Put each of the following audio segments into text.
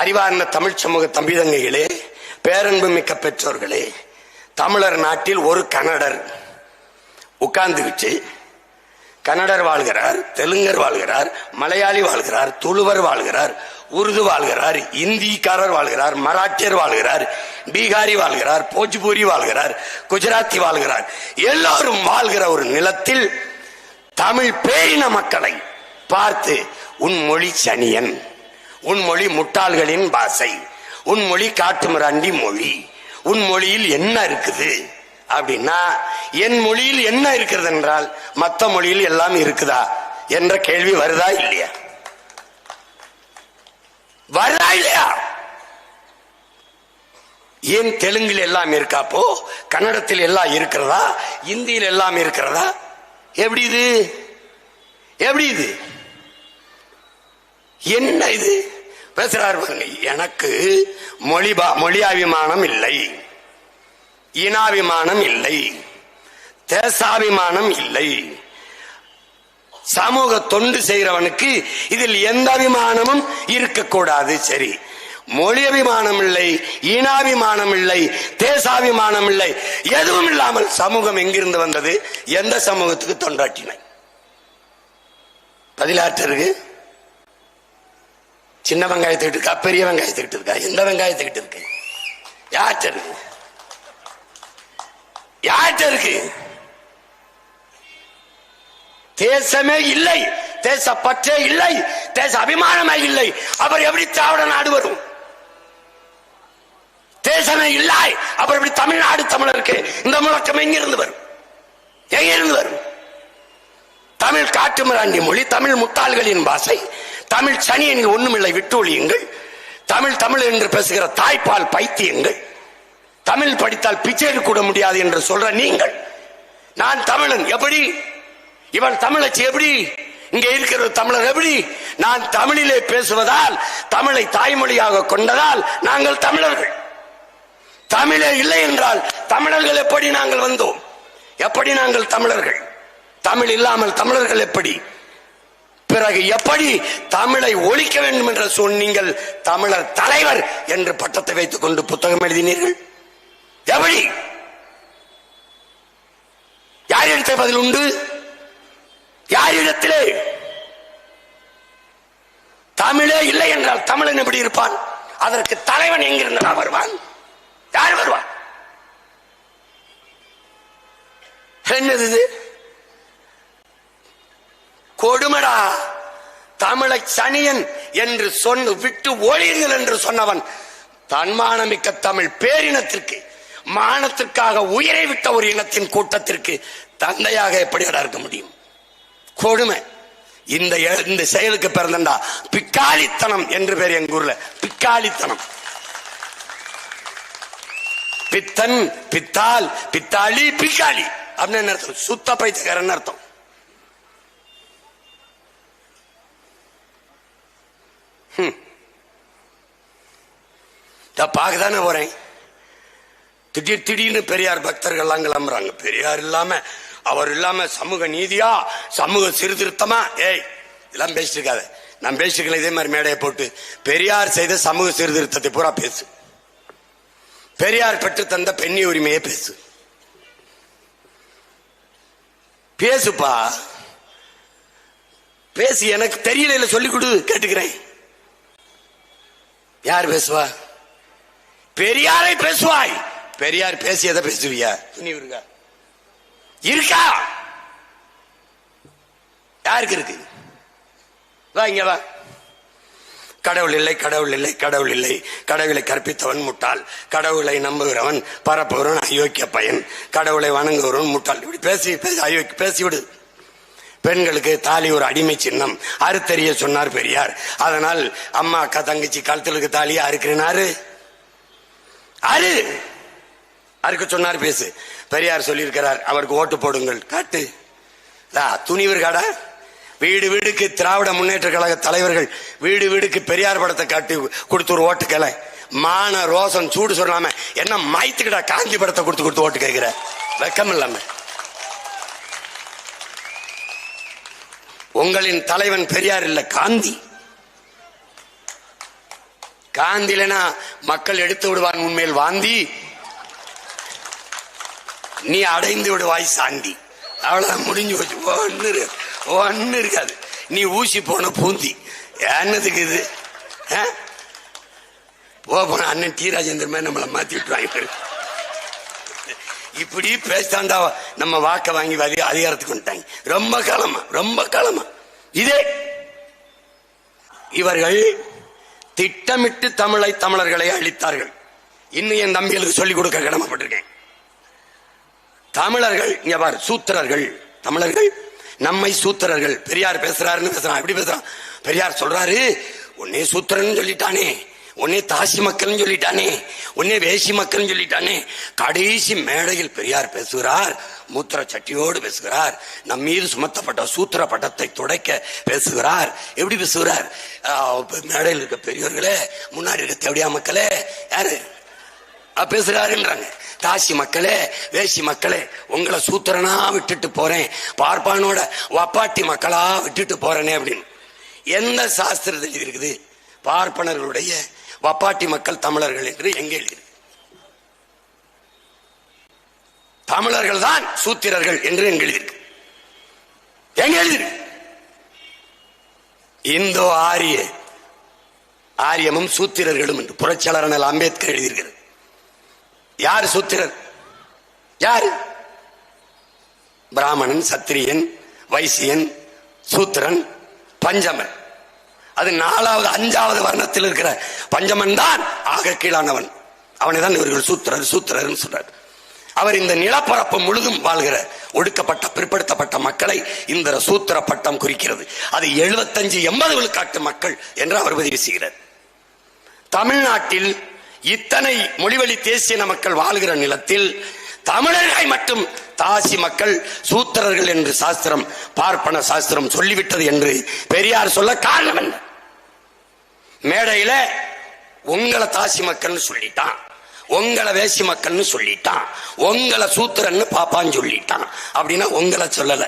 அறிவார்ந்த தமிழ் சமூக தம்பிதங்கைகளே, பேரன்பு மிக்க பெற்றோர்களே, தமிழர் நாட்டில் ஒரு கன்னடர் உட்கார்ந்துகிச்சு கன்னடர் வாழ்கிறார், தெலுங்கர் வாழ்கிறார், மலையாளி வாழ்கிறார், துளுவர் வாழ்கிறார், உருது வாழ்கிறார், இந்திக்காரர் வாழ்கிறார், மராட்டியர் வாழ்கிறார், பீகாரி வாழ்கிறார், போஜ்பூரி வாழ்கிறார், குஜராத்தி வாழ்கிறார். எல்லாரும் வாழ்கிற ஒரு நிலத்தில் தமிழ் பேரின மக்களை பார்த்து உன் மொழி சனியன், உன் மொழி முட்டாள்களின் பாசை, உன் மொழி காட்டுமிராண்டி மொழி, உன் மொழியில் என்ன இருக்குது அப்படின்னா, என் மொழியில் என்ன இருக்கிறது என்றால் மற்ற மொழியில் எல்லாம் இருக்குதா என்ற கேள்வி வருதா இல்லையா? வருதா இல்லையா? ஏன் தெலுங்கில் எல்லாம் இருக்காப்போ, கன்னடத்தில் எல்லாம் இருக்கிறதா, இந்தியில் எல்லாம் இருக்கிறதா? எப்படி இது? எப்படி இது? என்ன இது பேசுறாரு? எனக்கு மொழியாபிமானம் இல்லை, இனாபிமானம் இல்லை, தேசாபிமானம் இல்லை. சமூக தொண்டு செய்கிறவனுக்கு இதில் எந்த அபிமானமும் இருக்கக்கூடாது. சரி, மொழி அபிமானம் இல்லை, ஈனாபிமானம் இல்லை, தேசாபிமானம் இல்லை, எதுவும் இல்லாமல் சமூகம் எங்கிருந்து வந்தது? எந்த சமூகத்துக்கு தொண்டாட்டினாய்? பதிலாற்றருக்கு சின்ன வெங்காயத்துக்கிட்டு இருக்கா, பெரிய வெங்காயத்துக்கிட்டு இருக்கா? எந்த வெங்காயத்துக்கிட்டு இருக்கு? யார்கிட்ட இருக்கு? யார்கிட்ட இருக்கு? தேசமே இல்லை, தேசப்பற்றே இல்லை, தேச அபிமானமே இல்லை. அவர் எப்படி திராவிட நாடு வரும்? தேசமே இல்லை, அப்புறம் எப்படி தமிழ்நாடு தமிழருக்கு இந்த முழக்கம் எங்கிருந்து வரும்? எங்கிருந்து வரும்? தமிழ் காட்டுமிராண்டி மொழி, தமிழ் முட்டாள்களின் பாசை, தமிழ் சனியனில் ஒண்ணுமில்லை விட்டு ஒழியுங்கள், தமிழ் தமிழ் என்று பேசுகிற தாய்ப்பால் பைத்தியங்கள், தமிழ் படித்தால் பிச்சை கூட முடியாது என்று சொல்ற நீங்கள், நான் தமிழன் எப்படி, இவன் தமிழச்சி எப்படி, இங்கே இருக்கிற தமிழர் எப்படி? நான் தமிழிலே பேசுவதால், தமிழை தாய்மொழியாக கொண்டதால் நாங்கள் தமிழர்கள். தமிழே இல்லை என்றால் தமிழர்கள் எப்படி நாங்கள் வந்தோம்? எப்படி நாங்கள் தமிழர்கள்? தமிழ் இல்லாமல் தமிழர்கள் எப்படி? பிறகு எப்படி தமிழை ஒழிக்க வேண்டும் என்று சொன்னீங்கள்? தமிழர் தலைவர் என்று பட்டத்தை வைத்துக் கொண்டு புத்தகம் எழுதினீர்கள். எப்படி? யார் எடுத்த பதில் உண்டு? யாரிடத்திலே? தமிழே இல்லை என்றால் தமிழன் எப்படி இருப்பான்? அதற்கு தலைவன் எங்கிருந்தா வருவான்? யார் வருவான்? என்னது இது? கொடுமடா. தமிழை சனியன் என்று சொன்ன விட்டு ஒழியுங்கள் என்று சொன்னவன் தன்மானமிக்க தமிழ் பேரினத்திற்கு, மானத்திற்காக உயிரை விட்ட ஒரு இனத்தின் கூட்டத்திற்கு தந்தையாக எப்படி இருக்க முடியும்? கொடுமை. இந்த செயலுக்கு பிறந்தா பிக்காளித்தனம் என்று பேர் எங்க ஊர்ல. பிக்காளித்தனம். பித்தன், பித்தால், பித்தாளி, பிக்காளி அப்படின்னு அர்த்தம். சுத்த பைத்தியக்காரன் அர்த்தம். பார்க்கதானே போறேன். திடீர்னு பெரியார் பக்தர்கள் எல்லாம் கிளம்புறாங்க. பெரியார் இல்லாம, அவர் இல்லாம சமூக நீதியா, சமூக சீர்திருத்தமா? ஏய், இதெல்லாம் பேசிட்டு இருக்காத. நான் பேசிட்டு இதே மாதிரி மேடையை போட்டு பெரியார் செய்த சமூக சீர்திருத்தத்தை பூரா பேசு. பெரியார் பெற்று தந்த பெண்ணி உரிமையை பேசு. பேசுப்பா, பேசி. எனக்கு தெரியல, சொல்லிக் கொடு, கேட்டுக்கிறேன். யார் பேசுவா? பெரியாரை பேசுவாய். பெரியார் பேசியதை பேசுவியா? துணிவு இருக்கா? இருக்கா? யாருக்கு இருக்கு? வா இங்க வா. கடவுள் இல்லை, கடவுள் இல்லை, கடவுள் இல்லை, கடவுளை கற்பித்தவன் முட்டாள், கடவுளை நம்புகிறவன் பரப்புகிறவன் அயோக்கிய பையன், கடவுளை வணங்குகிறவன் முட்டாள். இப்படி பேசி பேசிவிடு. பெண்களுக்கு தாலி ஒரு அடிமை சின்னம், அறுத்தறிய சொன்னார் பெரியார். அதனால் அம்மா அக்கா தங்கச்சி கழுத்துக்கு தாலியா அறுக்கிறாரு, அறுக்க சொன்னார். பேசு. பெரியார் சொல்லியிருக்கிறார், அவருக்கு ஓட்டு போடுங்கள். காட்டு. துணிவு இருக்காடா? வீடு வீடுக்கு திராவிட முன்னேற்ற கழக தலைவர்கள் வீடு வீடுக்கு பெரியார் படத்தை காட்டி கொடுத்து ஒரு ஓட்டுக்களை, மான ரோசம் சூடு சொல்லாம என்ன மாய்த்துக்கிட்டா காந்தி படத்தை கொடுத்து ஓட்டு கேட்கிற? வெக்கம் இல்லாம. உங்களின் தலைவன் பெரியார் இல்ல, காந்தி. காந்திலனா மக்கள் எடுத்து விடுவான் உண்மையில் வாந்தி, நீ அடைந்து விடுவாய் சாந்தி. அவ்வளவுதான், முடிஞ்சு போச்சு. ஒன்னு இருக்காது. நீ ஊசி போன பூந்தி என்னதுக்கு இது? போன அண்ணன் டி ராஜேந்திர மாதிரி நம்மளை மாத்தி விட்டுருவாங்க. இப்படி பேசாண்டா நம்ம வாக்க வாங்கி அதிகாரத்துக்கு வந்துட்டாங்க. ரொம்ப காலமா இதே இவர்கள் திட்டமிட்டு தமிழர்களை அழித்தார்கள். இன்னும் என் தம்பிகளுக்கு சொல்லிக் கொடுக்க கடமைப்பட்டிருக்கேன். தமிழர்கள் இங்க பாரு, சூத்திரர்கள். தமிழர்கள் நம்மை சூத்திரர்கள். பெரியார் பேசுறாருன்னு பேசுறான். எப்படி பேசுறான்? பெரியார் சொல்றாரு, உன்னே சூத்திரன் சொல்லிட்டானே, உன்னே தாசி மக்கள் சொல்லிட்டானே, உன்னே வேசி மக்கள் சொல்லிட்டானே. கடைசி மேடையில் பெரியார் பேசுகிறார், மூத்திர சட்டியோடு பேசுகிறார். நம் மீது சுமத்தப்பட்ட சூத்திர பட்டத்தை துடைக்க பேசுகிறார். எப்படி பேசுகிறார்? மேடையில் இருக்க பெரியவர்களே, முன்னாடி இருக்க தேவடியா மக்களே, யாரு பேசுறாருன்றாங்க. தாசி மக்களே, வேசி மக்களே, உங்களை சூத்திரனா விட்டுட்டு போறேன், பார்ப்பானோட வப்பாட்டி மக்களா விட்டுட்டு போறேனே அப்படின்னு. எந்த சாஸ்திரத்தில் இருக்குது பார்ப்பனர்களுடைய வப்பாட்டி மக்கள் தமிழர்கள் என்று எங்க எழுதி? தமிழர்கள் தான் சூத்திரர்கள் என்று எங்க எழுதி? எங்க எழுதி? இந்தோ ஆரியமும் சூத்திரர்களும் என்று புரட்சியாளர் அம்பேத்கர் எழுதியிருக்கிறது. யார் சூத்திரர்? யாரு? பிராமணன், சத்திரியன், வைசியன், சூத்திரன், பஞ்சமன். அது 4வது 5வது வர்ணத்தில் இருக்கிற பஞ்சமன் தான் ஆக கீழானவன். அவனை தான் இவர்கள் சூத்திரர் சொல்றார். அவர் இந்த நிலப்பரப்பு முழுதும் வாழ்கிற ஒடுக்கப்பட்ட பிற்படுத்தப்பட்ட மக்களை இந்த சூத்திர பட்டம் குறிக்கிறது. அது 75-80 விழுக்காட்டு மக்கள் என்று அவர் பதிவு செய்கிறார். தமிழ்நாட்டில் இத்தனை மொழிவழி தேசிய மக்கள் வாழ்கிற நிலத்தில் தமிழர்களை மட்டும் தாசி மக்கள் சூத்திரர்கள் என்று சாஸ்திரம், பார்ப்பன சாஸ்திரம் சொல்லிவிட்டது என்று பெரியார் சொல்ல காரணம் என்ன? மேடையில உங்களை தாசி மக்கள்னு சொல்லிட்டான், உங்களை வேசி மக்கள்னு சொல்லிட்டான், உங்களை சூத்திரன்னு பாப்பான்னு சொல்லிட்டான். அப்படின்னா உங்களை சொல்லல,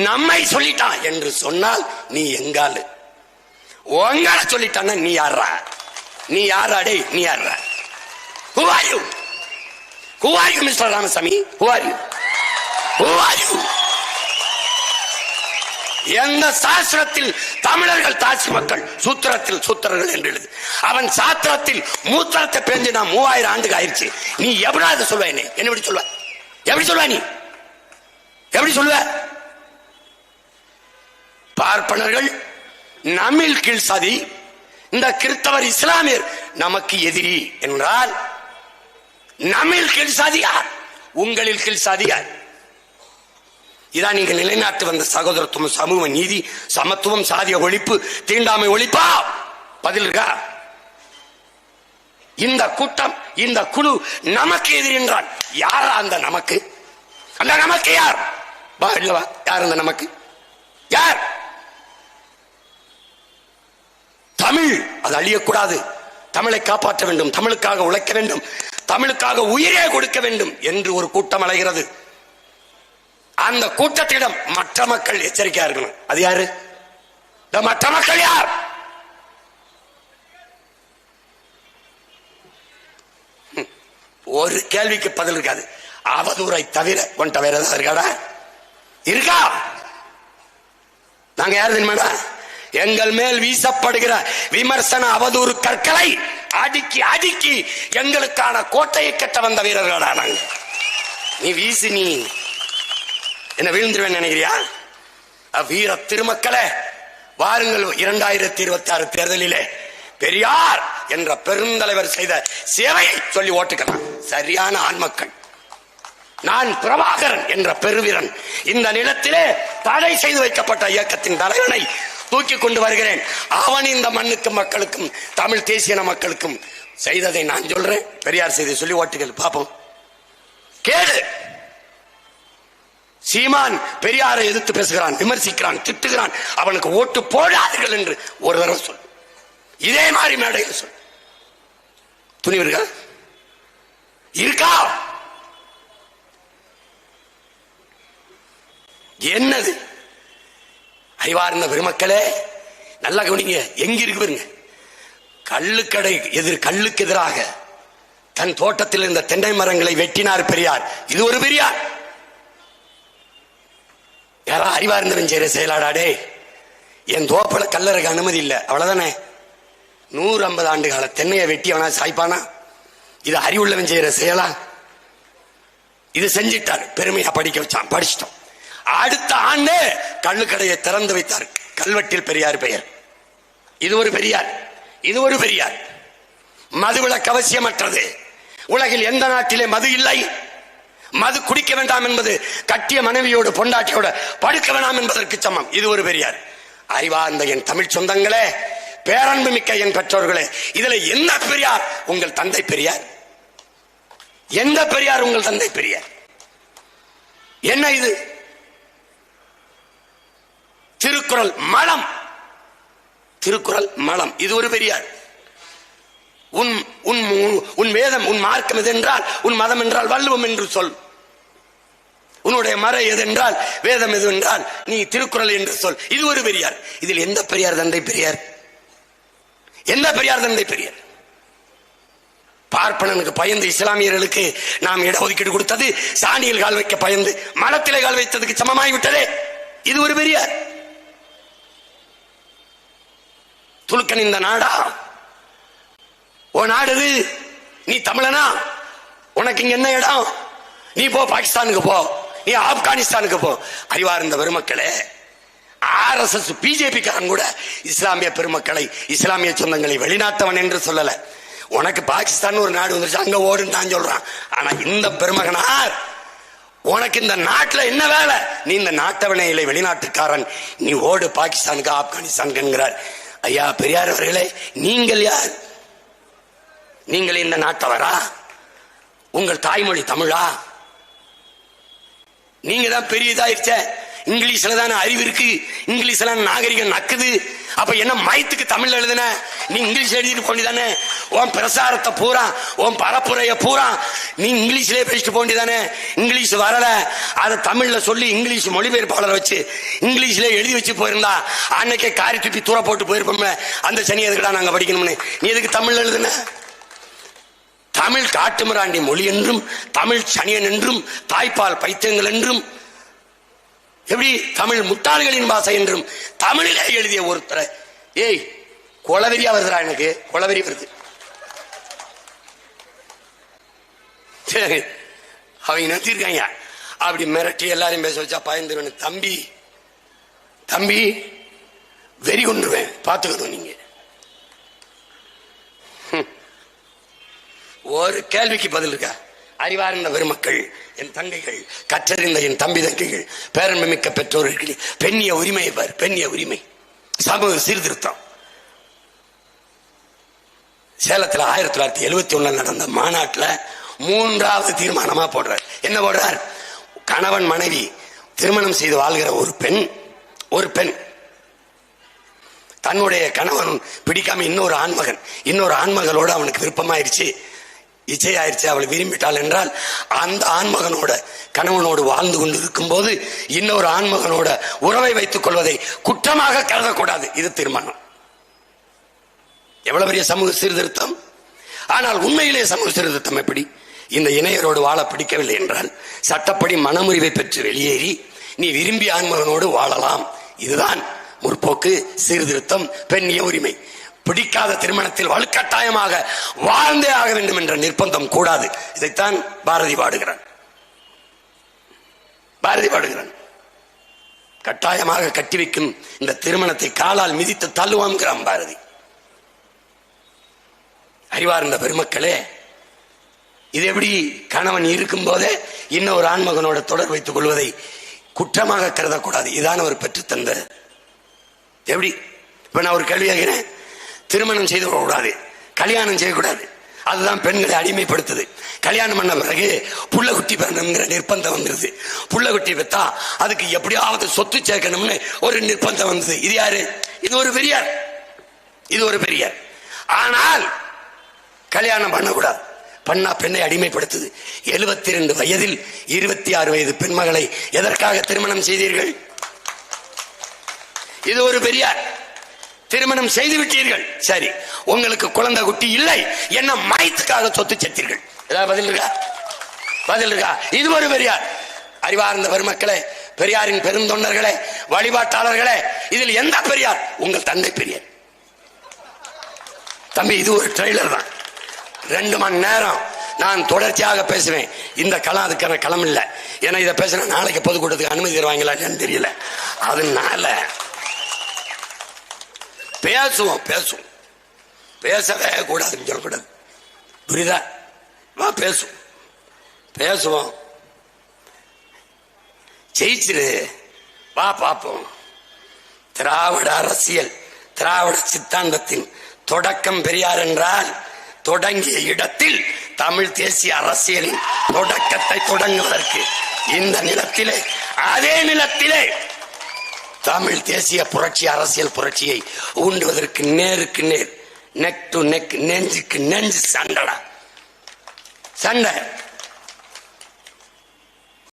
நம்மை சொல்லிட்டான் என்று சொன்னால் நீ எங்காலு. உங்களை சொல்லிட்டான்னா நீ யாரா? நீ யாராடே? நீ யாரா? Who are you? Who are you, Mr. Ramasamy? Who are you? Who are you? எந்த சாஸ்திரத்தில் தமிழர்கள் தாசி மக்கள், சூத்திரத்தில் சூத்திரர்கள் என்று எழுது. அவன் சாத்திரத்தில் மூத்திரத்தை பேஞ்சு நான் 3000 ஆண்டுக்கு ஆயிடுச்சு. நீ எப்படி சொல்வ? என்ன எப்படி சொல்வ? எப்படி சொல்வ? நீ எப்படி சொல்வ? பார்ப்பனர்கள் நம்மில் கீழ் சாதி, இந்த கிறிஸ்தவர் இஸ்லாமியர் நமக்கு எதிரி என்றால் நம்மில் கீழ் சாதியார், உங்களில் கீழ் சாதியார்? இதான் நீங்கள் நிலைநாட்டு வந்த சகோதரத்துவம், சமூக நீதி, சமத்துவம், சாதிய ஒழிப்பு, தீண்டாமை ஒழிப்பா? பதில் இருக்கா? இந்த கூட்டம், இந்த குழு நமக்கு எதிரி என்றால் யாரா அந்த நமக்கு? அந்த நமக்கு யார்? இல்லவா? யார் அந்த நமக்கு? யார்? தமிழ் அது அழியக்கூடாது, தமிழை காப்பாற்ற வேண்டும், தமிழுக்காக உழைக்க வேண்டும், தமிழுக்காக உயிரே கொடுக்க வேண்டும் என்று ஒரு கூட்டம் அலைகிறது. அந்த கூட்டத்திடம் மற்ற மக்கள் எச்சரிக்கையா இருக்கணும். அது யாரு? மற்ற மக்கள் யார்? ஒரு கேள்விக்கு பதில் இருக்காது. அவதூறை தவிர கொண்ட வேற ஏதாவது இருக்காடா? இருக்கா? நாங்க யாரு தெரியுமாடா? எங்கள் மேல் வீசப்படுகிற விமர்சன அவதூறு கற்களை அடுக்கி அடுக்கி எங்களுக்கான கோட்டையை கட்ட வந்த வீரர்களா நாங்க. நீ வீசி நீ என்ன வீழ்ந்துருவேன் நினைக்கிறியா? வீர திருமக்களே, வாருங்கள் 2026 தேர்தலிலே பெரியார் என்ற பெருந்தலைவர் செய்த சேவையை சொல்லி ஓட்டுக்கலாம். சரியான ஆண்மக்கள். நான் பிரபாகரன் என்ற பெருவீரன் இந்த நிலத்திலே தடை செய்து வைக்கப்பட்ட இயக்கத்தின் தலைவனை தூக்கி கொண்டு வருகிறேன். அவன் இந்த மண்ணுக்கும் மக்களுக்கும் தமிழ் தேசிய மக்களுக்கும் செய்ததை நான் சொல்றேன். பெரியார் செய்தி சொல்லி ஓட்டுகள் பாப்போம். கேடு. சீமான் பெரியாரை எதிர்த்து பேசுகிறான், விமர்சிக்கிறான், திட்டுகிறான். அவனுக்கு ஓட்டு போடாதீர்கள் என்று ஒரு தடவை சொல். இதே மாதிரி மேடையில் சொல். துணிவு இருக்கா? இருக்கா? என்னது? அறிவார்ந்த பெருமக்களே, நல்லா கவனிங்க. எங்க இருக்கு பாருங்க. கல்லுக்கு எதிராக தன் தோட்டத்தில் இருந்த தென்னை மரங்களை வெட்டினார் பெரியார். இது ஒரு பெரியார். யாரா அறிவார்ந்தவன் செய்யற செயலாடாடே. என் தோப்பல கல்லறைக்கு அனுமதி இல்லை, அவ்வளவுதானே. 150 ஆண்டு கால தென்னையை வெட்டி அவனா சாய்ப்பானா? இது அறிவுள்ளவன் செய்யற செயலா? இது செஞ்சிட்டார், பெருமையா படிக்க வச்சான், படிச்சிட்டோம். அடுத்த ஆண்டு கள்ளுக்கடையை திறந்து வைத்தார், கல்வெட்டில் பெரியார் பெயர். இது ஒரு பெரியார். இது ஒரு பெரியார். மதுவிலக்கு அவசியமற்றது. உலகில் எந்த நாட்டிலே மது இல்லை. மது குடிக்க வேண்டாம் என்பது கட்டிய மனைவியோடு பொண்டாட்டியோட படுக்க வேண்டாம் என்பதற்கு சமம். இது ஒரு பெரியார். அறிவார்ந்த என் தமிழ் சொந்தங்களே, பேரன்பு மிக்க என் பெற்றோர்களே, இதுல என்ன பெரியார்? உங்கள் தந்தை பெரியார். எந்த பெரியார்? உங்கள் தந்தை பெரியார். என்ன இது? திருக்குறள் மலம். திருக்குறள் மலம். இது ஒரு பெரியார். உன் வேதம், உன் மார்க்கம் எது என்றால், உன் மதம் என்றால் வள்ளுவம் என்று சொல். உன்னுடைய மறை எது என்றால், வேதம் எது என்றால் நீ திருக்குறள் என்று சொல். இது ஒரு பெரியார். இதில் எந்த பெரியார் தந்தை பெரியார்? எந்த பெரியார் தந்தை பெரியார்? பார்ப்பனனுக்கு பயந்து இஸ்லாமியர்களுக்கு நாம் இடஒதுக்கீடு கொடுத்தது, சாணியில் கால் வைக்க பயந்து மலத்திலே கால் வைத்ததுக்கு சமமாகிவிட்டதே. இது ஒரு பெரியார். துலுக்கன் இந்த நாடா? ஓ நாடு, நீ தமிழனா? உனக்கு இங்க என்ன இடம்? நீ போ பாகிஸ்தானுக்கு போ, நீ ஆப்கானிஸ்தானுக்கு போ. அறிவார்ந்த பெருமக்களே, RSS பிஜேபி காரன் கூட இஸ்லாமிய பெருமக்களை, இஸ்லாமிய சொந்தங்களை வெளிநாட்டவன் என்று சொல்லல. உனக்கு பாகிஸ்தான் ஒரு நாடு வந்துருச்சு, அங்க ஓடுன்னு நான் சொல்றான். ஆனா இந்த பெருமகனார், உனக்கு இந்த நாட்டுல என்ன வேலை? நீ இந்த நாட்டவனே இல்லை, வெளிநாட்டுக்காரன், நீ ஓடு பாகிஸ்தானுக்கு ஆப்கானிஸ்தானுக்கு என்கிறார். ஐயா பெரியார் அவர்களே, நீங்கள் யார்? நீங்கள் இந்த நாட்டவரா? உங்கள் தாய்மொழி தமிழா? நீங்க தான் பெரியதாயிருச்ச. இங்கிலீஷ்ல தானே அறிவு இருக்கு, இங்கிலீஷ்ல நாகரிகம் நக்குது. அப்ப என்ன மயத்துக்கு தமிழ் எழுதுன? நீ இங்கிலீஷ் எழுதிட்டு போண்டிதானே? உன் பிரசாரத்தை பூரா, உன் பரப்புரைய பூரா நீ இங்கிலீஷ்லயே பேசிட்டு போண்டிதானே? இங்கிலீஷ் வரல, அதை தமிழ்ல சொல்லி இங்கிலீஷ் மொழிபெயர்ப்பாளர் வச்சு இங்கிலீஷ்ல எழுதி வச்சு போயிருந்தா அன்னைக்கே காரி துப்பி தூர போட்டு போயிருப்போம்ல. அந்த சனி எதுக்குடா நாங்க படிக்கணும்னு நீ எதுக்கு தமிழ் எழுதுன? தமிழ் காட்டுமிராண்டி மொழி என்றும், தமிழ் சனியன் என்றும், தாய்ப்பால் பைத்தியங்கள் என்றும், எப்படி தமிழ் முட்டாள்களின் பாஷை என்றும் தமிழிலே எழுதிய ஒருத்தரை, ஏய் கொலவெறியா வருதுடா, எனக்கு கொலவெறி வருது. அவங்க நிறுத்திருக்காங்க. அப்படி மிரட்டி எல்லாரையும் பேச வச்சா பயந்துருவேன். தம்பி தம்பி வெறி கொண்டுருவேன், பார்த்துக்கணும். நீங்க ஒரு கேள்விக்கு பதில் இருக்கா? அறிவார்ந்த பெருமக்கள், என் தங்கைகள், கற்றறிந்த என் தம்பி தங்கைகள், பேரன்பு மிக்க பெற்றோர்கள், பெண்ணிய உரிமையை பார். பெண்ணிய உரிமை, சமூக சீர்திருத்தம். சேலத்தில் 1971 நடந்த மாநாட்டில் 3வது தீர்மானமா போடுறார். என்ன போடுறார்? கணவன் மனைவி திருமணம் செய்து வாழ்கிற ஒரு பெண் தன்னுடைய கணவன் பிடிக்காம இன்னொரு ஆண்மகளோட அவனுக்கு விருப்பமாயிருச்சு, இச்சையாயிருச்சு, அவளை விரும்பிட்டாள் என்றால், அந்த ஆண்மகனோட கணவனோடு வாழ்ந்து கொண்டு இருக்கும் போது இன்னொரு ஆண்மகனோட உறவை வைத்துக் கொள்வதை குற்றமாக கருதக்கூடாது. இது தீர்மானம். எவ்வளவு பெரிய சமூக சீர்திருத்தம்! ஆனால் உண்மையிலே சமூக சீர்திருத்தம் எப்படி? இந்த இணையரோடு வாழ பிடிக்கவில்லை என்றால் சட்டப்படி மனமுறிவை பெற்று வெளியேறி நீ விரும்பிய ஆண்மகனோடு வாழலாம். இதுதான் முற்போக்கு சீர்திருத்தம், பெண்ணிய உரிமை. பிடிக்காத திருமணத்தில் வலுக்கட்டாயமாக வாழ்ந்தே ஆக வேண்டும் என்ற நிர்பந்தம் கூடாது. இதைத்தான் பாரதி பாடுகிறான். கட்டாயமாக கட்டி வைக்கும் இந்த திருமணத்தை காலால் மிதித்து தள்ளுவாங்கிறான் பாரதி. அறிவார்ந்த பெருமக்களே, இது எப்படி கணவன் இருக்கும் போதே இன்னொரு ஆண்மகனோட தொடர் வைத்துக் கொள்வதை குற்றமாக கருதக்கூடாது. இதான் அவர் பெற்றுத்தந்த. எப்படி? இப்ப நான் ஒரு கேள்வி கேட்கிறேன். திருமணம் செய்து கூடாது, கல்யாணம் செய்யக்கூடாது, அதுதான் பெண்களை அடிமைப்படுத்துது. கல்யாணம் பண்ண பிறகு புள்ள குட்டி பிறந்தங்கிற நிர்பந்தம் வந்துருது. புள்ள குட்டி பெற்றா அதுக்கு எப்படியாவது சொத்து சேர்க்கணும்னு ஒரு நிர்பந்தம் வந்தது. இது யாரு? இது ஒரு பெரியார். ஆனால் கல்யாணம் பண்ணக்கூடாது, பண்ணா பெண்ணை அடிமைப்படுத்துது. 72 வயதில் 26 வயது பெண்மகளை எதற்காக திருமணம் செய்தீர்கள்? இது ஒரு பெரியார். திருமணம் செய்து விட்டீர்கள், சரி, உங்களுக்கு குழந்தை குட்டி இல்லை, என்ன மாயத்துக்காக சொத்து செத்தீர்கள். ஏதாவது பதில் இருக்கா? பதில் இருக்கா? இது ஒரு பெரியார். அறிவார்ந்த பெருமக்களே, பெரியாரின் பெருந்தொண்டர்களே, வழிபாட்டாளர்களே, இதில் எந்த பெரியார்? உங்கள் தந்தை பெரியார். தம்பி, இது ஒரு ட்ரெய்லர் தான். 2 மணி நேரம் நான் தொடர்ச்சியாக பேசுவேன். இந்த களம் அதுக்கான களம் இல்லை. ஏன்னா இதை பேசினா நாளைக்கு பொதுக்கூட்டத்துக்கு அனுமதி தருவாங்களான்னு தெரியல. அதனால பேசுவோம், பேசவே கூடாதுன்னு சொல்லக்கூடாது. புரியுதா? வா பேசுவோம், ஜெயிச்சிரு, வா பார்ப்போம். திராவிட அரசியல், திராவிட சித்தாந்தத்தின் தொடக்கம் பெரியார் என்றால், தொடங்கிய இடத்தில் தமிழ் தேசிய அரசியலின் தொடக்கத்தை தொடங்குவதற்கு இந்த நிலத்திலே, அதே நிலத்திலே தமிழ் தேசிய புரட்சி, அரசியல் புரட்சியை ஊண்டுவதற்கு நேருக்கு நேர், நெக் டு நெக், நெஞ்சுக்கு நெஞ்சு சண்டை.